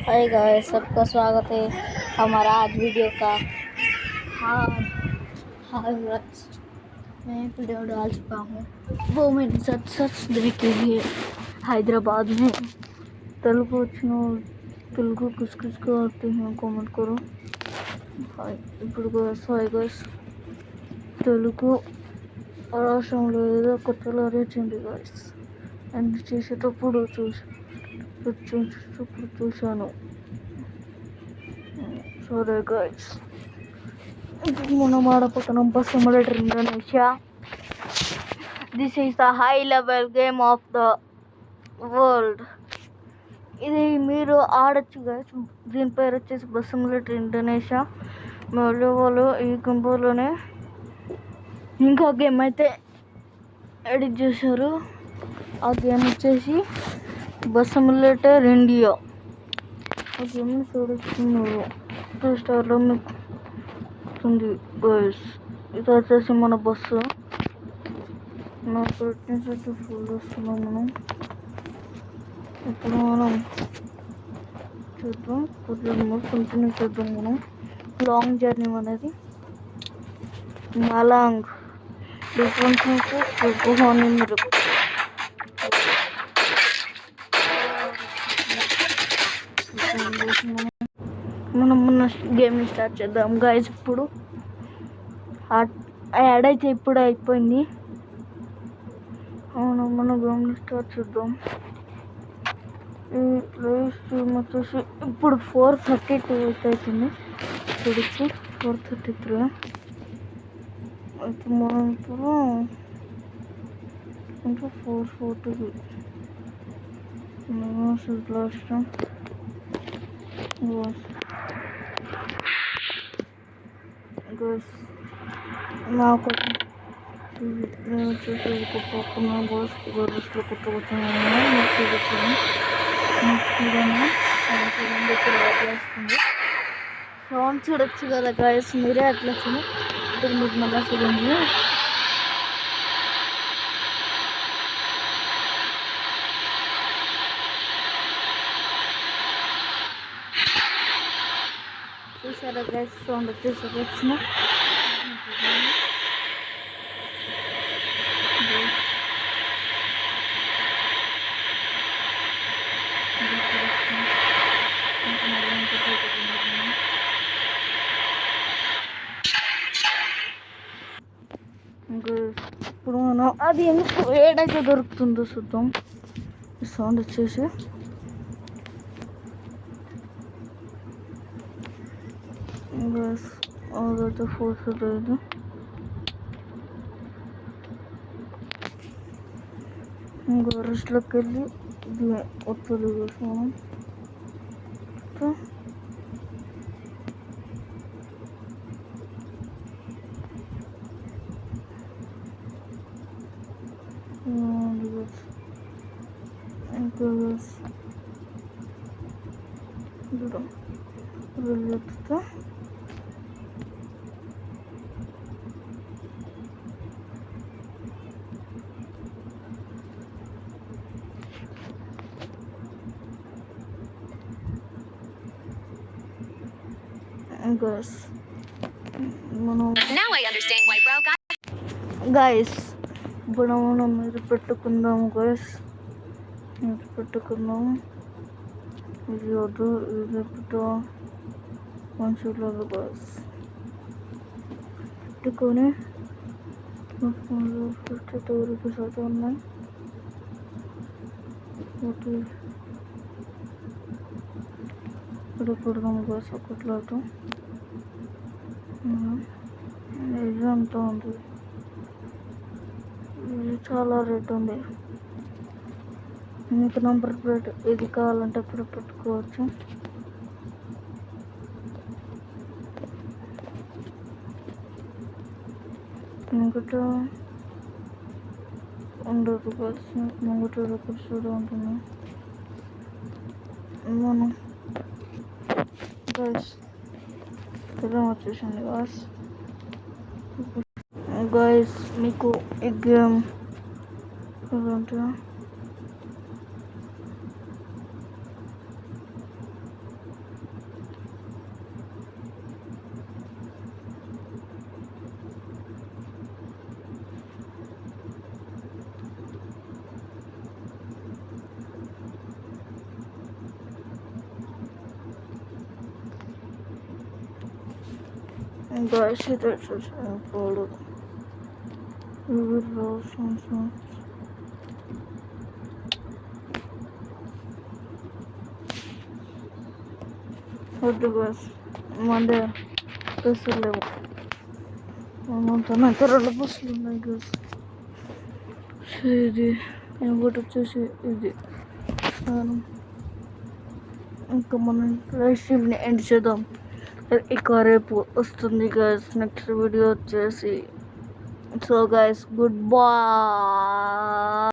Hi guys, सबका स्वागत है हमारा आज वीडियो का। हाँ हाय गाइस, मैं वीडियो डाल चुका हूँ। वो मैंने सच सच देखे लिए हैदराबाद में तेलुगु तेलुगु किस आते हैं कमेंट करो। हाय ఇప్పుడు హాయ్ గాయస్, తెలుగు రాష్ట్రంలో ఏదో కొత్తలో రీచింది గాయస్. అండ్ చేసేటప్పుడు చూశాను. సరే గైస్, ఇప్పుడు మనం ఆడపోతున్నాం bus simulator Indonesia. This is the high level game of the world. ఇది మీరు ఆడచ్చు గైస్. దీని పేరు వచ్చేసి బస్ సిమ్యులేటర్ ఇండోనేషియా. మళ్ళీ వాళ్ళు ఈ గంపోలోనే ఇంకో గేమ్ అయితే ఎడిట్ చేశారు. ఆ గేమ్ వచ్చేసి బస్ సిమ్యులేటర్ ఇండియా. ఆ గేమ్ని చూడుతున్నారు స్టార్లో మీకు ఉంది గైస్. ఇది వచ్చేసి మన బస్సు. నా ఫిట్నెస్ అయితే ఫుల్ వస్తున్నాం మనం. ఇప్పుడు మనం చూద్దాం, కొద్దిగా కంటిన్యూ చేద్దాం. మనం లాంగ్ జర్నీ అనేది మలాంగ్ డిఫరెన్స్ మీరు మనం మన గేమ్ని స్టార్ట్ చేద్దాం గైస్. ఇప్పుడు యాడ్ అయితే ఇప్పుడు అయిపోయింది. అవును, మన గేమ్ని స్టార్ట్ చేద్దాం. ఈ లైవ్ స్ట్రీమ్ వచ్చేసి ఇప్పుడు 4:32 అవుతుంది. చూడొచ్చు 4:33 అయితే మనం ఇప్పుడు ఇంకా 4:40 లాస్ట్ నాకు నేను వచ్చేసి కుట్టుకున్న గొర్రెస్లో కుట్టుకొచ్చాను. సౌండ్ చూడొచ్చు కదా గాయస్, మీరే అట్లా వచ్చింది. ఇప్పుడు మీకు మళ్ళీ చూడండి. చూసారా గైస్, సౌండ్ వచ్చేసి వచ్చిన ఇప్పుడు మనం అది ఎందుకు ఏడైతే దొరుకుతుందో చూద్దాం. ఈ సౌండ్ వచ్చేసి అదైతే ఫోర్స్ లేదు. ఇంకా రెస్ట్లోకి వెళ్ళి వస్తుంది మనం. ఇంకా వెళ్ళొస్తా. గైస్ ఇప్పుడు మనం మీరు పెట్టుకుందాము గైస్. మీరు పెట్టుకుందాము. ఇది వద్దు, ఇది పెట్టు మనుషులు గైస్. పెట్టుకొని 52 రూపీస్ అయితే ఉన్నాయి. ఇప్పుడు పెడదాము గైస్ ఒకట్లాట. ఇది అంత ఉంది, ఇది చాలా రేట్ ఉంది. మీకు నంబర్ ప్లేట్ ఇది కావాలంటే ఇప్పుడు పెట్టుకోవచ్చు. ముంగట ఉండదు గైస్, ముంగట రూపీస్ కూడా ఉంటుంది. మనం గైస్ ఇలా వచ్చేసింది గైస్. గైస్ మీకు ఈ గేమ్ అంటే Guys, it is important. We will lose some. వద్దు బస్ మండే బస్సులు లేవు. అయితే 2 బస్సులు ఉన్నాయి గస్. ఇది ఇంకోటి వచ్చేసి ఇది. ఇంకా మనం లైవ్ స్ట్రీమ్ని ఎండ్ చేద్దాం. ఇక రేపు వస్తుంది గైస్ నెక్స్ట్ వీడియో వచ్చేసి. So guys good bye.